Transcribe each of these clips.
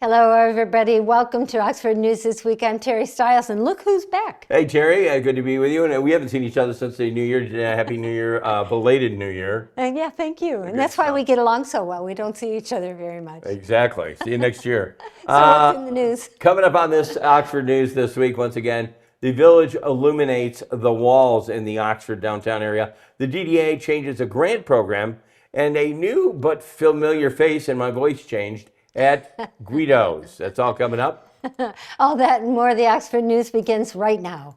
Hello, everybody. Welcome to Oxford News This Week. I'm Terry Stiles, and look who's back. Hey, Terry, good to be with you. And we haven't seen each other since the New Year. Happy New Year, belated New Year. Yeah, thank you. And Good that's why stuff. we get along so well. We don't see each other very much. Exactly. See you next year. So what's in the news? Coming up on this Oxford News this week, once again, the village illuminates the walls in the Oxford downtown area. The DDA changes a grant program, and a new but familiar face, and my voice changed, at Guido's. That's all coming up. All that and more. The Oxford News begins right now.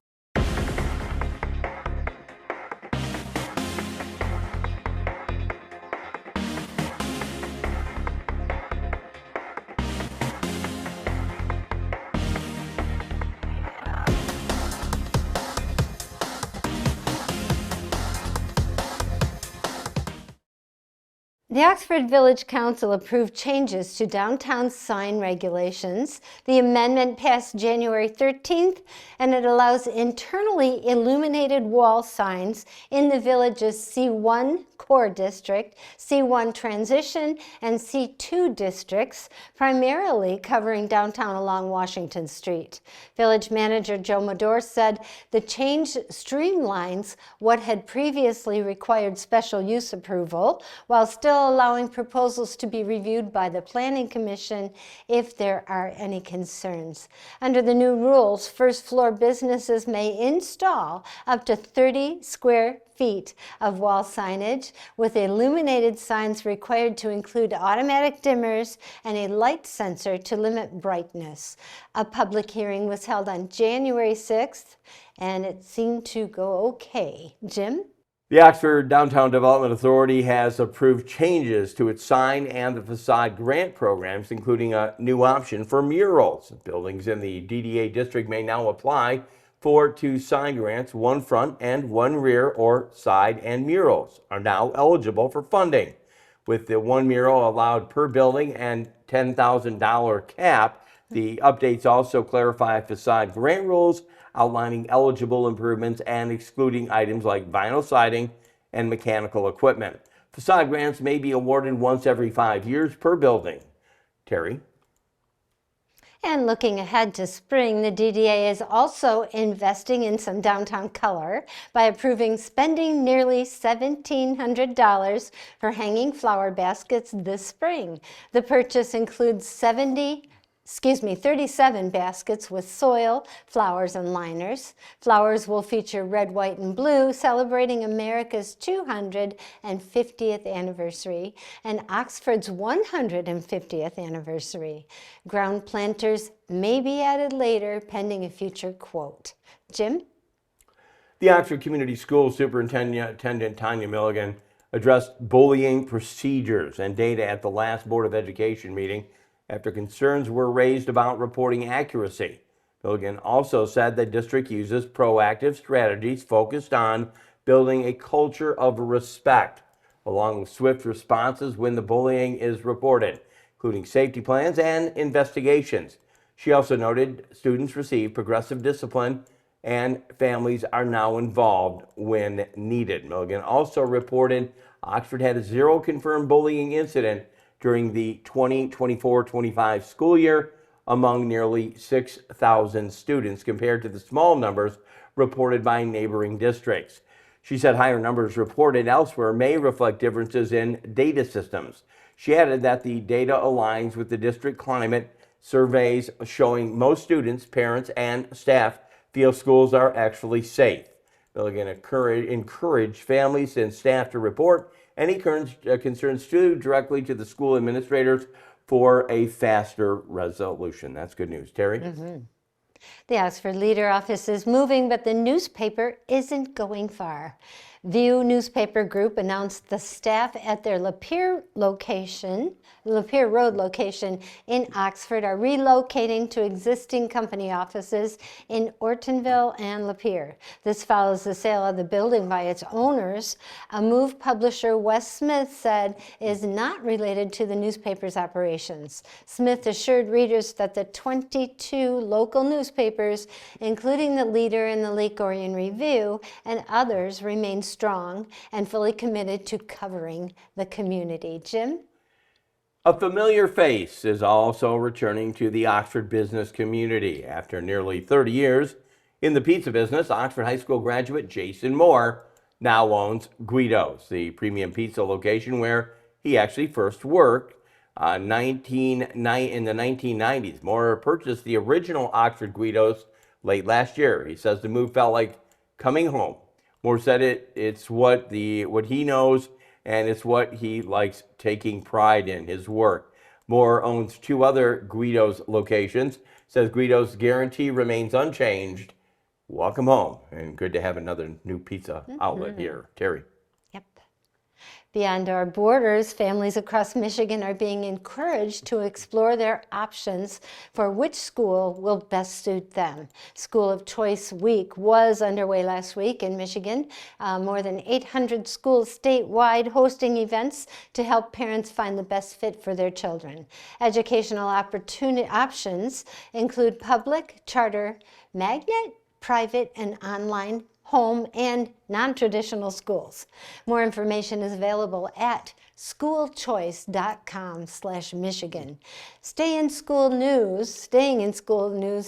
The Oxford Village Council approved changes to downtown sign regulations. The amendment passed January 13th, and it allows internally illuminated wall signs in the village's C1 core district, C1 transition, and C2 districts, primarily covering downtown along Washington Street. Village manager Joe Medor said the change streamlines what had previously required special use approval, while still allowing proposals to be reviewed by the Planning Commission if there are any concerns. Under the new rules, first floor businesses may install up to 30 square feet of wall signage, with illuminated signs required to include automatic dimmers and a light sensor to limit brightness. A public hearing was held on January 6th, and it seemed to go okay. Jim? The Oxford Downtown Development Authority has approved changes to its sign and the facade grant programs, including a new option for murals. Buildings in the DDA district may now apply for two sign grants. One front and one rear or side and murals are now eligible for funding, with the one mural allowed per building and $10,000 cap. The updates also clarify facade grant rules, outlining eligible improvements and excluding items like vinyl siding and mechanical equipment. Facade grants may be awarded once every 5 years per building. Terry? And looking ahead to spring, the DDA is also investing in some downtown color by approving spending nearly $1,700 for hanging flower baskets this spring. The purchase includes 37 baskets with soil, flowers, and liners. Flowers will feature red, white, and blue, celebrating America's 250th anniversary and Oxford's 150th anniversary. Ground planters may be added later, pending a future quote. Jim? The Oxford Community Schools Superintendent Tanya Milligan addressed bullying procedures and data at the last Board of Education meeting after concerns were raised about reporting accuracy. Milligan also said the district uses proactive strategies focused on building a culture of respect, along with swift responses when the bullying is reported, including safety plans and investigations. She also noted students receive progressive discipline and families are now involved when needed. Milligan also reported Oxford had 0 confirmed bullying incident during the 2024-25 school year among nearly 6,000 students, compared to the small numbers reported by neighboring districts. She said higher numbers reported elsewhere may reflect differences in data systems. She added that the data aligns with the district climate surveys showing most students, parents, and staff feel schools are actually safe. Milligan encourage families and staff to report any concerns directly to the school administrators for a faster resolution. That's good news. Terry? The Oxford Leader office is moving, but the newspaper isn't going far. View Newspaper Group announced the staff at their Lapeer Road location in Oxford are relocating to existing company offices in Ortonville and Lapeer. This follows the sale of the building by its owners, a move publisher Wes Smith said is not related to the newspaper's operations. Smith assured readers that the 22 local newspapers, including the Leader and the Lakorian Review and others, remain strong and fully committed to covering the community. Jim? A familiar face is also returning to the Oxford business community. After nearly 30 years in the pizza business, Oxford High School graduate Jason Moore now owns Guido's, the premium pizza location where he actually first worked in the 1990s. Moore purchased the original Oxford Guido's late last year. He says the move felt like coming home. Moore said it's what he knows, and it's what he likes, taking pride in his work. Moore owns 2 other Guido's locations. Says Guido's guarantee remains unchanged. Welcome home, and good to have another new pizza outlet here. Terry. Yep. Beyond our borders, families across Michigan are being encouraged to explore their options for which school will best suit them. School of Choice Week was underway last week in Michigan. More than 800 schools statewide hosting events to help parents find the best fit for their children. Educational options include public, charter, magnet, private, and online, home, and non-traditional schools. More information is available at schoolchoice.com/Michigan. Staying in school news,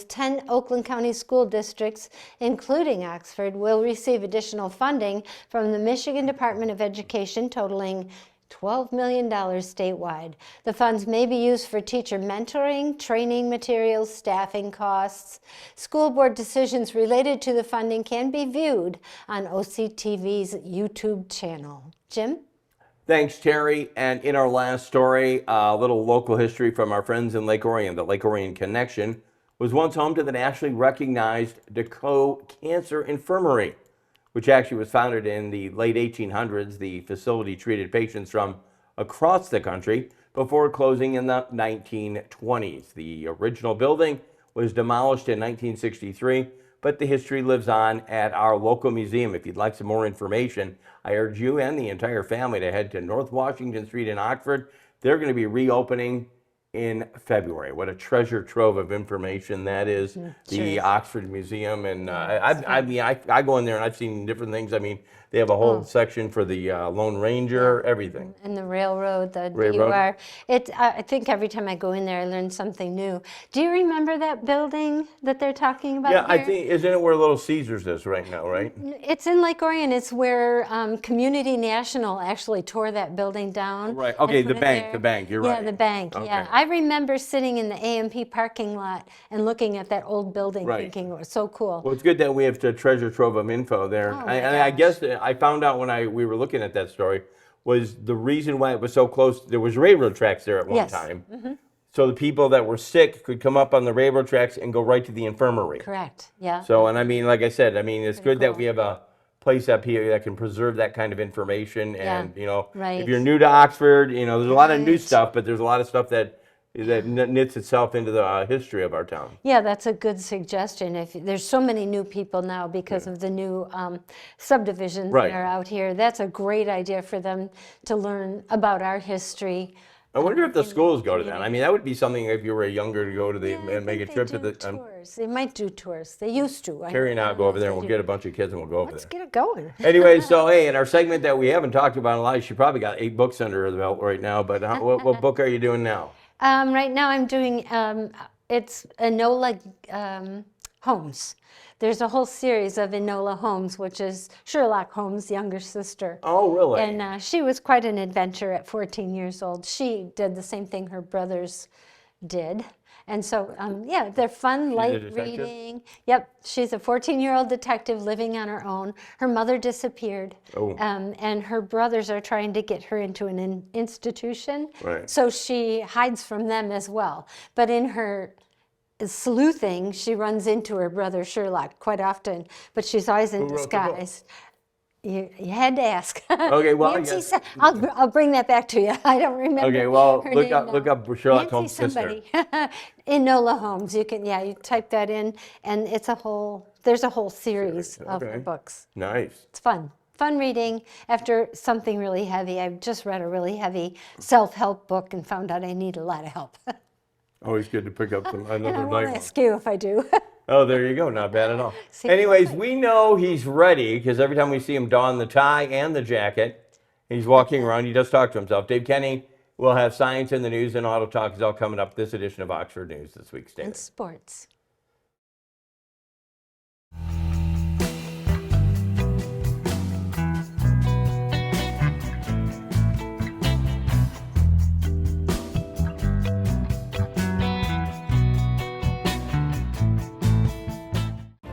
10 Oakland County school districts, including Oxford, will receive additional funding from the Michigan Department of Education totaling $12 million statewide. The funds may be used for teacher mentoring, training materials, staffing costs. School board decisions related to the funding can be viewed on OCTV's YouTube channel. Jim? Thanks, Terry. And in our last story, a little local history from our friends in Lake Orion. The Lake Orion Connection was once home to the nationally recognized DeCoe Cancer Infirmary, which actually was founded in the late 1800s. The facility treated patients from across the country before closing in the 1920s. The original building was demolished in 1963, but the history lives on at our local museum. If you'd like some more information, I urge you and the entire family to head to North Washington Street in Oxford. They're going to be reopening in February. What a treasure trove of information that is, the Oxford Museum. And I go in there and I've seen different things. I mean, they have a whole section for the Lone Ranger, everything. And the railroad, the Railroad. DUR. I think every time I go in there, I learn something new. Do you remember that building that they're talking about Yeah, here? I think, isn't it where Little Caesars is right now, right? It's in Lake Orion. It's where Community National actually tore that building down. Right. and Okay, put the it bank, there. the bank, you're Yeah, right. the bank, Okay. yeah. I remember sitting in the AMP parking lot and looking at that old building Right. thinking it was so cool. Well, it's good that we have a treasure trove of info there. Oh, my And I gosh. guess I found out when we were looking at that story was the reason why it was so close. There was railroad tracks there at one Yes. time. So the people that were sick could come up on the railroad tracks and go right to the infirmary. Correct, yeah. So, and I mean, like I said, I mean, it's good that cool. we have a place up here that can preserve that kind of information. Yeah, And, you know, right. if you're new to Oxford, you know, there's a lot of new Right. stuff, but there's a lot of stuff that knits itself into the history of our town. Yeah, that's a good suggestion. If there's so many new people now because of the new subdivisions Right. that are out here, that's a great idea for them to learn about our history. I wonder if the schools go to that. I mean, that would be something if you were younger to go to the I and make a think trip they to do the. tours. They might do tours. They used to. Carrie and I'll go over there and we'll They get do. a bunch of kids and we'll go over Let's there. get it going. Anyway, so hey, in our segment that we haven't talked about a lot, she probably got 8 books under her belt right now. But what book are you doing now? Right now I'm doing, it's Enola Holmes. There's a whole series of Enola Holmes, which is Sherlock Holmes' younger sister. Oh, really? And she was quite an adventure at 14 years old. She did the same thing her brothers did. And so, yeah, they're fun, light detective? reading. Yep, she's a 14-year-old detective living on her own. Her mother disappeared. Oh. And her brothers are trying to get her into an institution. Right. So she hides from them as well. But in her sleuthing, she runs into her brother Sherlock quite often, but she's always in Who wrote the book? disguise. You had to ask. Okay, well, I Nancy guess- I'll bring that back to you. I don't remember. Okay, well, her look name up now. look up Sherlock Nancy Holmes' sister. somebody. Enola Holmes. You can, yeah, you type that in, and there's a whole series of her Okay. books. Nice. It's fun. Fun reading after something really heavy. I just read a really heavy self-help book and found out I need a lot of help. Always good to pick up And another I night won't one. ask you if I do. Oh, there you go. Not bad at all. See, Anyways, we know he's ready because every time we see him don the tie and the jacket, he's walking around. He does talk to himself. Dave Kenny We'll have science in the news and auto talk is all coming up this edition of Oxford News this week. Stay And there. sports.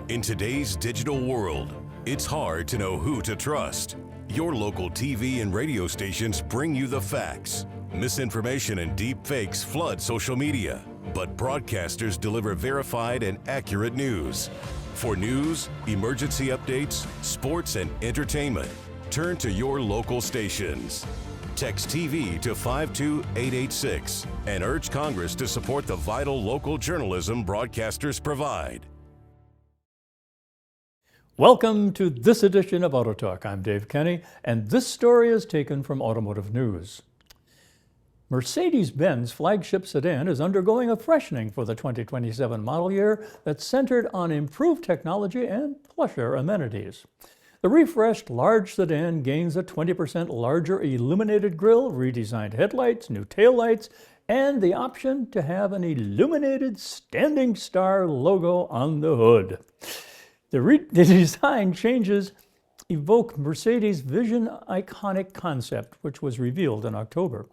In today's digital world, it's hard to know who to trust. Your local TV and radio stations bring you the facts. Misinformation and deep fakes flood social media, but broadcasters deliver verified and accurate news. For news, emergency updates, sports, and entertainment, turn to your local stations. Text TV to 52886 and urge Congress to support the vital local journalism broadcasters provide. Welcome to this edition of Auto Talk. I'm Dave Kenny, and this story is taken from Automotive News. Mercedes-Benz flagship sedan is undergoing a freshening for the 2027 model year that's centered on improved technology and plusher amenities. The refreshed large sedan gains a 20% larger illuminated grille, redesigned headlights, new taillights, and the option to have an illuminated standing star logo on the hood. The design changes evoke Mercedes' Vision iconic concept, which was revealed in October.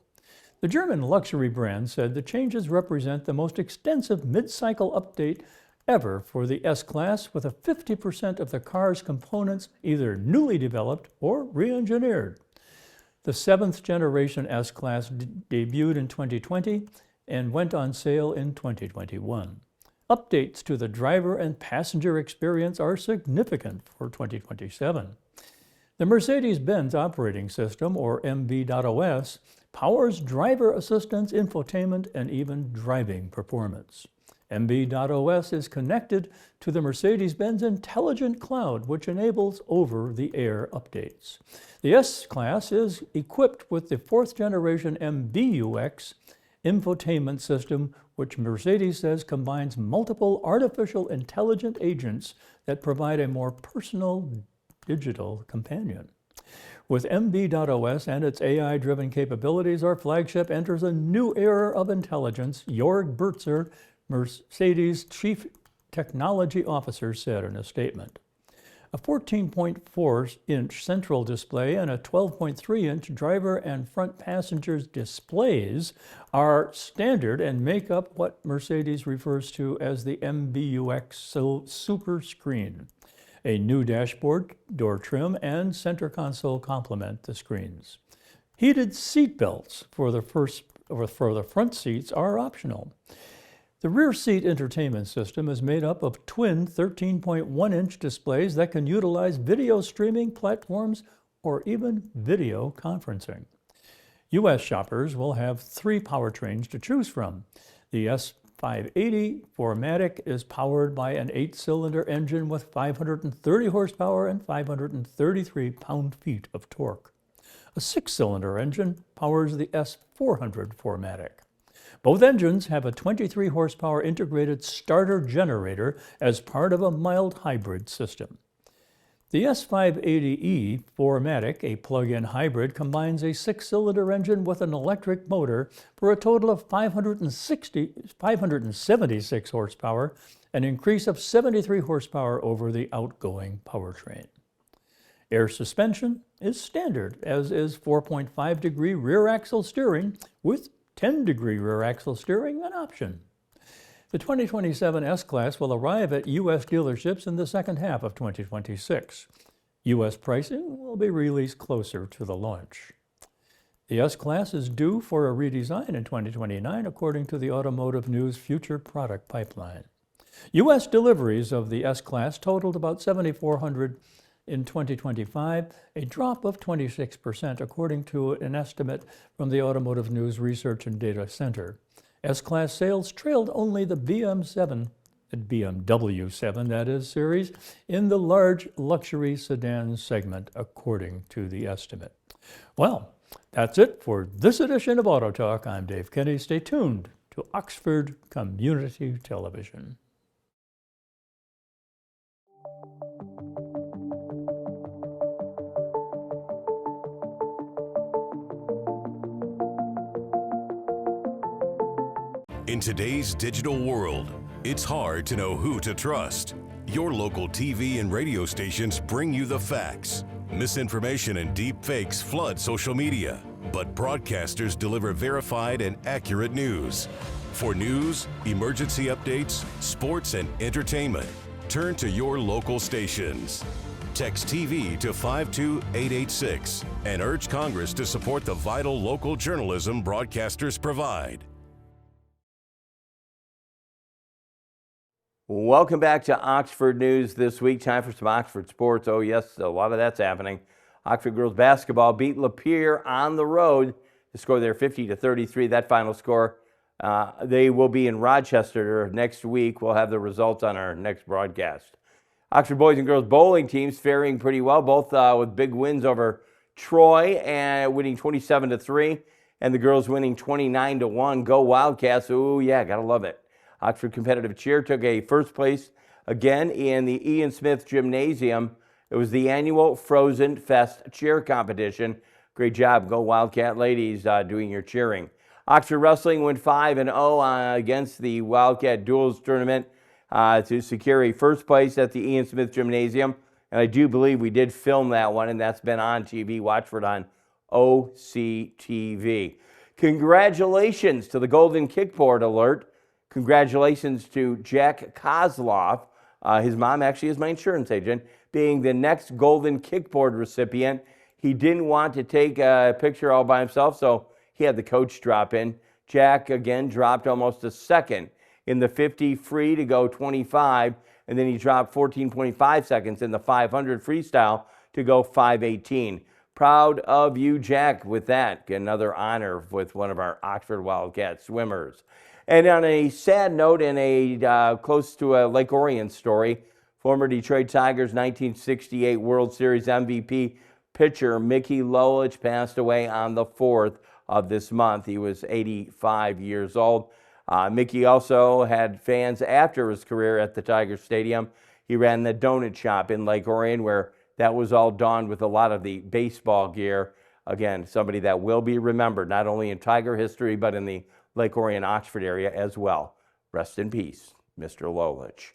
The German luxury brand said the changes represent the most extensive mid-cycle update ever for the S-Class, with 50% of the car's components either newly developed or re-engineered. The 7th generation S-Class debuted in 2020 and went on sale in 2021. Updates to the driver and passenger experience are significant for 2027. The Mercedes-Benz operating system, or MB.OS, powers driver assistance, infotainment, and even driving performance. MB.OS is connected to the Mercedes-Benz Intelligent Cloud, which enables over-the-air updates. The S-Class is equipped with the 4th generation MBUX infotainment system, which Mercedes says combines multiple artificial intelligent agents that provide a more personal digital companion. With MB.OS and its AI-driven capabilities, our flagship enters a new era of intelligence, Jörg Burzer, Mercedes' Chief Technology Officer, said in a statement. A 14.4-inch central display and a 12.3-inch driver and front passengers displays are standard and make up what Mercedes refers to as the MBUX Super Screen. A new dashboard, door trim, and center console complement the screens. Heated seat belts for the front seats are optional. The rear seat entertainment system is made up of twin 13.1-inch displays that can utilize video streaming platforms or even video conferencing. U.S. shoppers will have 3 powertrains to choose from. The S580 4MATIC is powered by an 8-cylinder engine with 530 horsepower and 533 pound-feet of torque. A 6-cylinder engine powers the S400 4MATIC. Both engines have a 23 horsepower integrated starter generator as part of a mild hybrid system. The S580e 4MATIC, a plug-in hybrid, combines a 6-cylinder engine with an electric motor for a total of 576 horsepower, an increase of 73 horsepower over the outgoing powertrain. Air suspension is standard, as is 4.5-degree rear axle steering with 10-degree rear axle steering an option. The 2027 S-Class will arrive at U.S. dealerships in the second half of 2026. U.S. pricing will be released closer to the launch. The S-Class is due for a redesign in 2029, according to the Automotive News Future Product Pipeline. U.S. deliveries of the S-Class totaled about 7,400 in 2025, a drop of 26%, according to an estimate from the Automotive News Research and Data Center. S-Class sales trailed only the BMW 7, that is, series, in the large luxury sedan segment, according to the estimate. Well, that's it for this edition of Auto Talk. I'm Dave Kenny. Stay tuned to Oxford Community Television. In today's digital world, it's hard to know who to trust. Your local TV and radio stations bring you the facts. Misinformation and deep fakes flood social media, but broadcasters deliver verified and accurate news. For news, emergency updates, sports, and entertainment, turn to your local stations. Text TV to 52886 and urge Congress to support the vital local journalism broadcasters provide. Welcome back to Oxford News this week. Time for some Oxford sports. Oh yes, a lot of that's happening. Oxford girls basketball beat Lapeer on the road to score their 50-33. That final score. They will be in Rochester next week. We'll have the results on our next broadcast. Oxford boys and girls bowling teams faring pretty well, both with big wins over Troy and winning 27-3, and the girls winning 29-1. Go Wildcats! Ooh yeah, gotta love it. Oxford competitive cheer took a first place again in the Ian Smith Gymnasium. It was the annual Frozen Fest cheer competition. Great job, Go Wildcat ladies, doing your cheering. Oxford wrestling went 5-0 against the Wildcat Duels tournament to secure a first place at the Ian Smith Gymnasium. And I do believe we did film that one, and that's been on TV. Watch for it on OCTV. Congratulations to the Golden Kickboard Alert. Congratulations to Jack Kozloff. His mom actually is my insurance agent, being the next Golden Kickboard recipient. He didn't want to take a picture all by himself, so he had the coach drop in. Jack, again, dropped almost a second in the 50 free to go 25, and then he dropped 14.5 seconds in the 500 freestyle to go 5:18. Proud of you, Jack, with that. Another honor with one of our Oxford Wildcat swimmers. And on a sad note, and a close to a Lake Orion story, former Detroit Tigers 1968 World Series MVP pitcher Mickey Lolich passed away on the 4th of this month. He was 85 years old. Mickey also had fans after his career at the Tiger Stadium. He ran the donut shop in Lake Orion, where that was all donned with a lot of the baseball gear. Again, somebody that will be remembered, not only in Tiger history, but in the Lake Orion, Oxford area as well. Rest in peace, Mr. Lolich.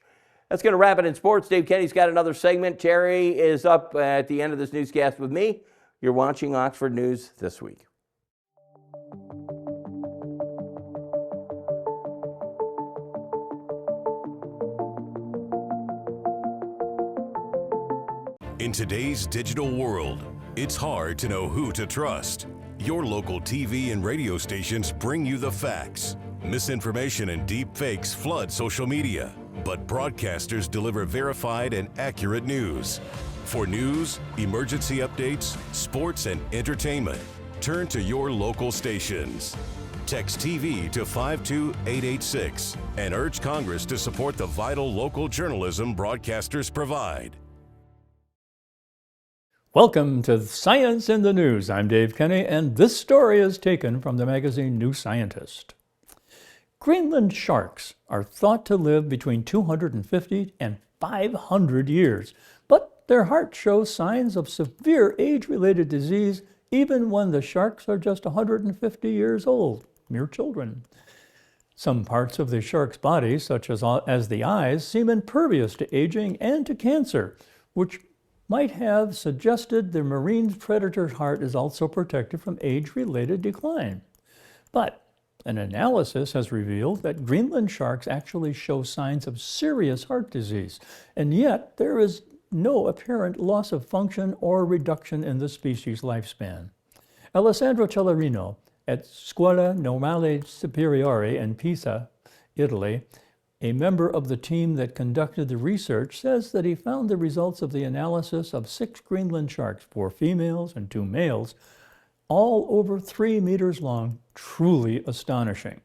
That's going to wrap it in sports. Dave Kenny's got another segment. Terry is up at the end of this newscast with me. You're watching Oxford News This Week. In today's digital world, it's hard to know who to trust. Your local TV and radio stations bring you the facts. Misinformation and deep fakes flood social media, but broadcasters deliver verified and accurate news. For news, emergency updates, sports, and entertainment, turn to your local stations. Text TV to 52886 and urge Congress to support the vital local journalism broadcasters provide. Welcome to Science in the News. I'm Dave Kenny, and this story is taken from the magazine New Scientist. Greenland sharks are thought to live between 250 and 500 years, but their hearts show signs of severe age-related disease even when the sharks are just 150 years old, mere children. Some parts of the shark's body, such as the eyes, seem impervious to aging and to cancer, which might have suggested the marine predator's heart is also protected from age-related decline. But an analysis has revealed that Greenland sharks actually show signs of serious heart disease, and yet there is no apparent loss of function or reduction in the species' lifespan. Alessandro Celerino at Scuola Normale Superiore in Pisa, Italy, a member of the team that conducted the research, says that he found the results of the analysis of 6 Greenland sharks, 4 females and 2 males, all over 3 meters long, truly astonishing.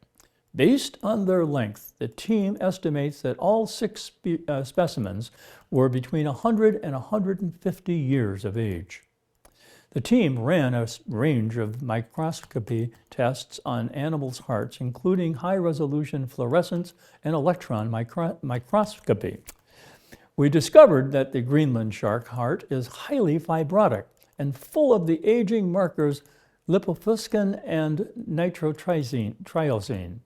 Based on their length, the team estimates that all 6 specimens were between 100 and 150 years of age. The team ran a range of microscopy tests on animals' hearts, including high-resolution fluorescence and electron microscopy. We discovered that the Greenland shark heart is highly fibrotic and full of the aging markers lipofuscin and nitrotryosine.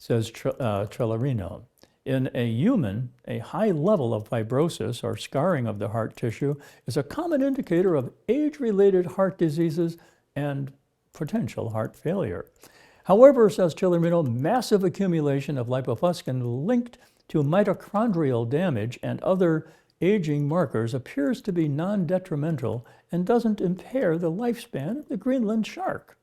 says Celerino. In a human, a high level of fibrosis or scarring of the heart tissue is a common indicator of age-related heart diseases and potential heart failure. However, says Celerino, massive accumulation of lipofuscin linked to mitochondrial damage and other aging markers appears to be non-detrimental and doesn't impair the lifespan of the Greenland shark.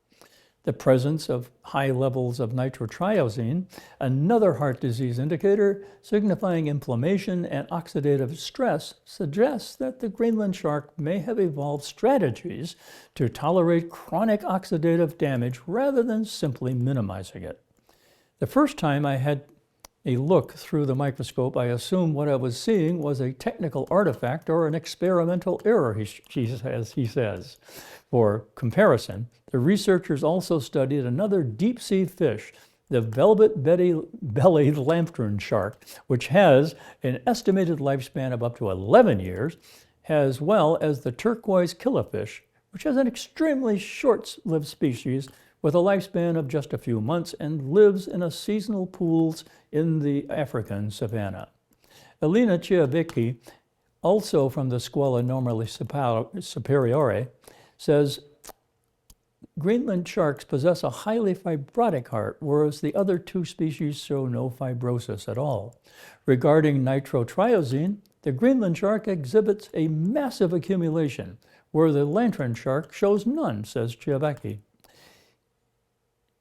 The presence of high levels of nitrotriosine, another heart disease indicator signifying inflammation and oxidative stress, suggests that the Greenland shark may have evolved strategies to tolerate chronic oxidative damage rather than simply minimizing it. The first time I had a look through the microscope, I assumed what I was seeing was a technical artifact or an experimental error, he says. For comparison, the researchers also studied another deep-sea fish, the velvet-bellied lamprey shark, which has an estimated lifespan of up to 11 years, as well as the turquoise killifish, which is an extremely short-lived species with a lifespan of just a few months and lives in seasonal pools in the African savanna. Elena Ciavicchi, also from the Scuola Normale Superiore, says Greenland sharks possess a highly fibrotic heart, whereas the other two species show no fibrosis at all. Regarding nitrotriosine, the Greenland shark exhibits a massive accumulation, where the lantern shark shows none, says Ciavicchi.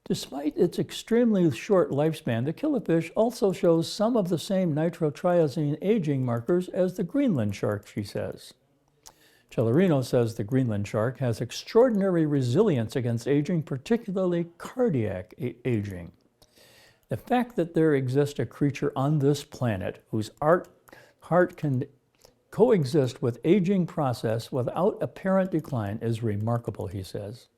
Despite its extremely short lifespan, the killifish also shows some of the same nitrotriosine aging markers as the Greenland shark, she says. Celerino says the Greenland shark has extraordinary resilience against aging, particularly cardiac aging. The fact that there exists a creature on this planet whose heart can coexist with aging process without apparent decline is remarkable, he says.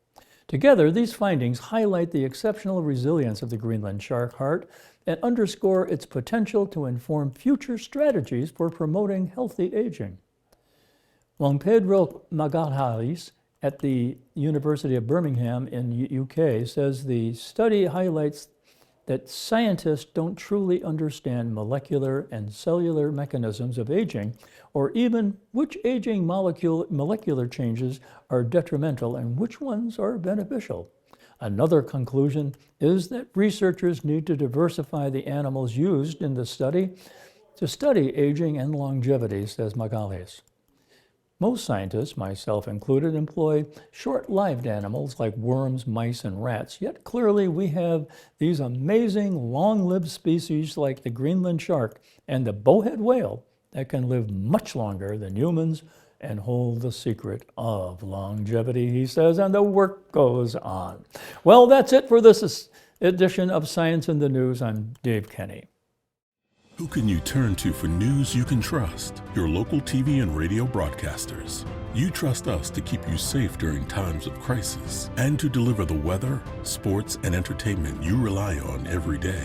Together, these findings highlight the exceptional resilience of the Greenland shark heart and underscore its potential to inform future strategies for promoting healthy aging. Juan Pedro Magalhaes at the University of Birmingham in UK says the study highlights that scientists don't truly understand molecular and cellular mechanisms of aging, or even which aging molecular changes are detrimental and which ones are beneficial. Another conclusion is that researchers need to diversify the animals used in the study to study aging and longevity, says Magalhaes. Most scientists, myself included, employ short-lived animals like worms, mice, and rats, yet clearly we have these amazing long-lived species like the Greenland shark and the bowhead whale that can live much longer than humans and hold the secret of longevity, he says, and the work goes on. Well, that's it for this edition of Science in the News. I'm Dave Kenny. Who can you turn to for news you can trust? Your local TV and radio broadcasters. You trust us to keep you safe during times of crisis and to deliver the weather, sports, and entertainment you rely on every day.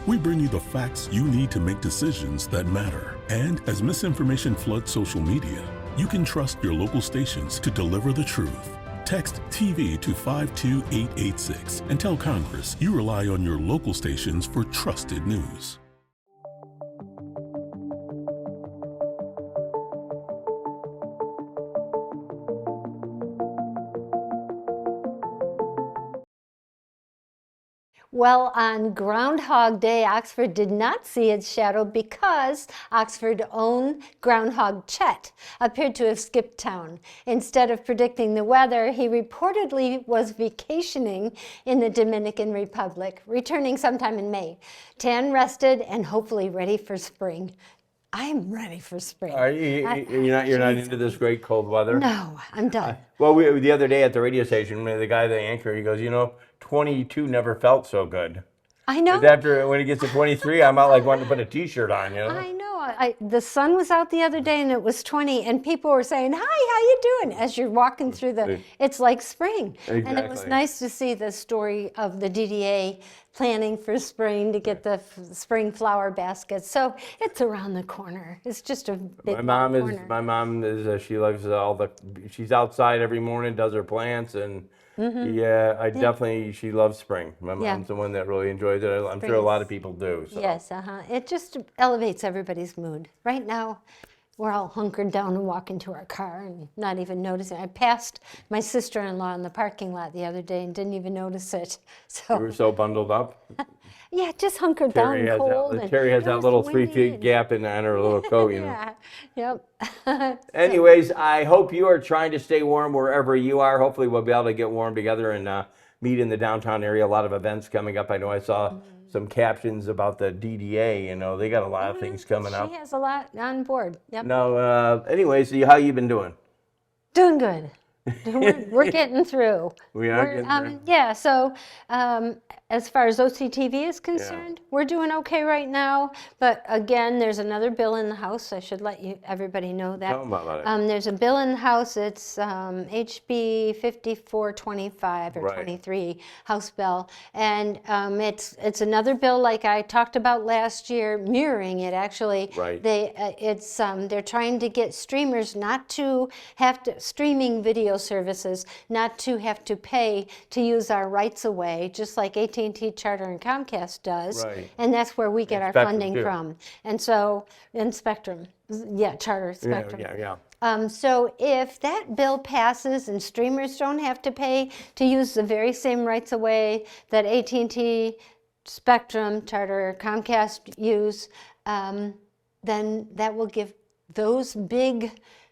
We bring you the facts you need to make decisions that matter. And as misinformation floods social media, you can trust your local stations to deliver the truth. Text TV to 52886 and tell Congress you rely on your local stations for trusted news. Well, on Groundhog Day, Oxford did not see its shadow because Oxford's own groundhog Chet appeared to have skipped town. Instead of predicting the weather, he reportedly was vacationing in the Dominican Republic, returning sometime in May, tan, rested, and hopefully ready for spring. I'm ready for spring. Are you, you're not into this great cold weather? No, I'm done. Well, the other day at the radio station, the guy, the anchor, he goes, 22 never felt so good. I know. When it gets to 23, I'm out like wanting to put a T-shirt on, I know. The sun was out the other day and it was 20 and people were saying, "Hi, how you doing?" As you're walking through it's like spring. Exactly. And it was nice to see the story of the DDA planning for spring to get the spring flower baskets. So it's around the corner. It's just a big corner. My mom is, she loves she's outside every morning, does her plants, and Yeah, I definitely, she loves spring. My Yeah. mom's the one that really enjoys it. I'm sure a lot of people do. So. Yes, it just elevates everybody's mood. Right now, we're all hunkered down and walking to our car and not even noticing. I passed my sister-in-law in the parking lot the other day and didn't even notice it. You were So, so bundled up. yeah, just hunkered down and cold. And Terry has it that was little windy 3 feet and- gap in her little coat, you know. Yeah, yep. Anyways, I hope you are trying to stay warm wherever you are. Hopefully, we'll be able to get warm together and meet in the downtown area. A lot of events coming up. I know I saw some captions about the DDA. You know, they got a lot of things coming up. She has a lot on board. Yep. No, anyways, how you been doing? Doing good. We're getting through. We are getting through. Yeah, so as far as OCTV is concerned, we're doing okay right now. But again, there's another bill in the House. I should let everybody know that. Tell 'em about it. There's a bill in the House. It's HB 5425 or Right. 23 House bill, and it's another bill like I talked about last year, mirroring it actually. Right. They're trying to get streamers not to have to streaming video services not to have to pay to use our rights away, just like AT&T, Charter, and Comcast does. Right. And that's where we get our Spectrum, funding too. from. And so, and Spectrum, yeah, Charter, Spectrum. Yeah. So if that bill passes and streamers don't have to pay to use the very same rights away that AT&T, Spectrum, Charter, Comcast use, then that will give those big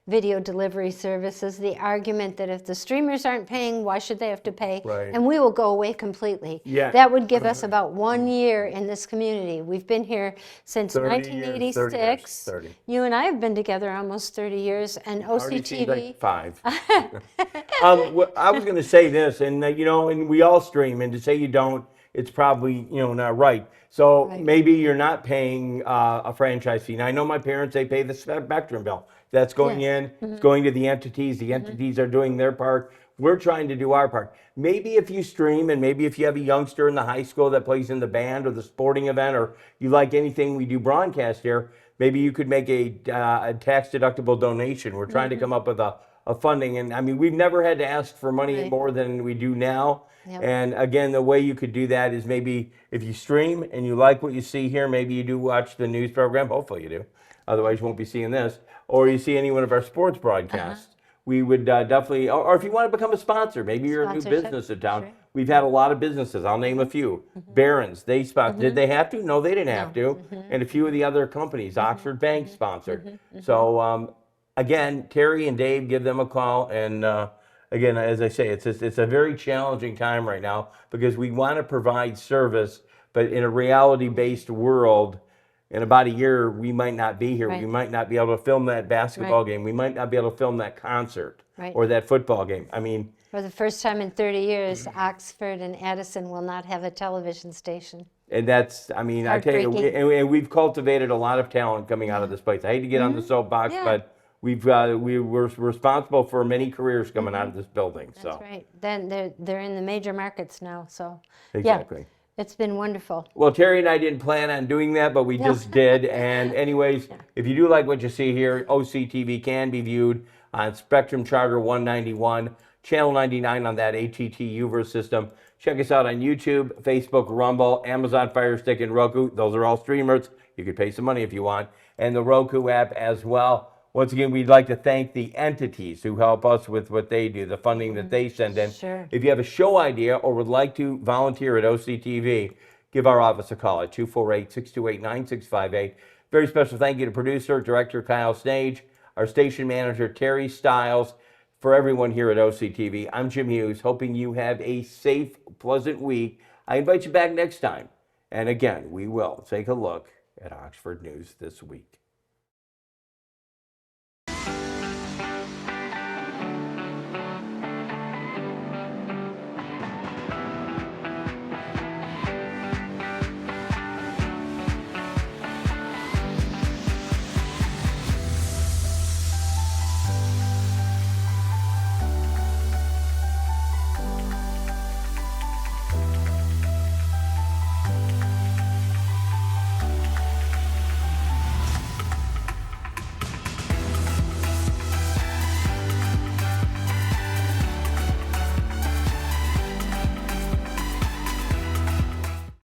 video delivery services the argument that if the streamers aren't paying, why should they have to pay? Right. And we will go away completely. Yeah. That would give us about 1 year in this community. We've been here since 30 years, 1986. 30 years. You and I have been together almost 30 years, and Already seems OCTV. like 5. I was going to say this, and and we all stream, and to say you don't, it's probably not right. So Right. maybe you're not paying a franchise fee. Now I know my parents, they pay the Spectrum bill. That's going Yes. in. It's going to the entities. The entities are doing their part. We're trying to do our part. Maybe if you stream, and maybe if you have a youngster in the high school that plays in the band or the sporting event, or you like anything we do broadcast here, maybe you could make a tax-deductible donation. We're trying to come up with a funding, and I mean, we've never had to ask for money Right. more than we do now. Yep. And again, the way you could do that is maybe if you stream and you like what you see here, maybe you do watch the news program. Hopefully you do. Otherwise, you won't be seeing this. Or you see any one of our sports broadcasts. We would definitely, or if you want to become a sponsor, maybe you're a new Sponsorship, business in town. sure. We've had a lot of businesses. I'll name a few. Barron's, they sponsor. Did they have to? No, they didn't have to. And a few of the other companies. Oxford Bank sponsored. So again, Terry and Dave, give them a call. And again, as I say, it's a very challenging time right now because we want to provide service, but in a reality-based world, in about a year, we might not be here. Right. We might not be able to film that basketball Right. game. We might not be able to film that concert Right. or that football game. I mean, For the first time in 30 years, Oxford and Addison will not have a television station. and that's, I mean, I tell you, Heartbreaking. and we've cultivated a lot of talent coming out of this place. I hate to get on the soapbox, Yeah. but we were responsible for many careers coming out of this building. So That's right. Then they're in the major markets now, so exactly. yeah, it's been wonderful. Well, Terry and I didn't plan on doing that, but we just did. And anyways, if you do like what you see here, OCTV can be viewed on Spectrum Charter 191, Channel 99 on that AT&T Uverse system. Check us out on YouTube, Facebook, Rumble, Amazon Fire Stick, and Roku. Those are all streamers. You could pay some money if you want. And the Roku app as well. Once again, we'd like to thank the entities who help us with what they do, the funding that they send in. Sure. If you have a show idea or would like to volunteer at OCTV, give our office a call at 248-628-9658. Very special thank you to producer, director Kyle Snage, our station manager Terry Stiles, for everyone here at OCTV. I'm Jim Hughes, hoping you have a safe, pleasant week. I invite you back next time. And again, we will take a look at Oxford News this week.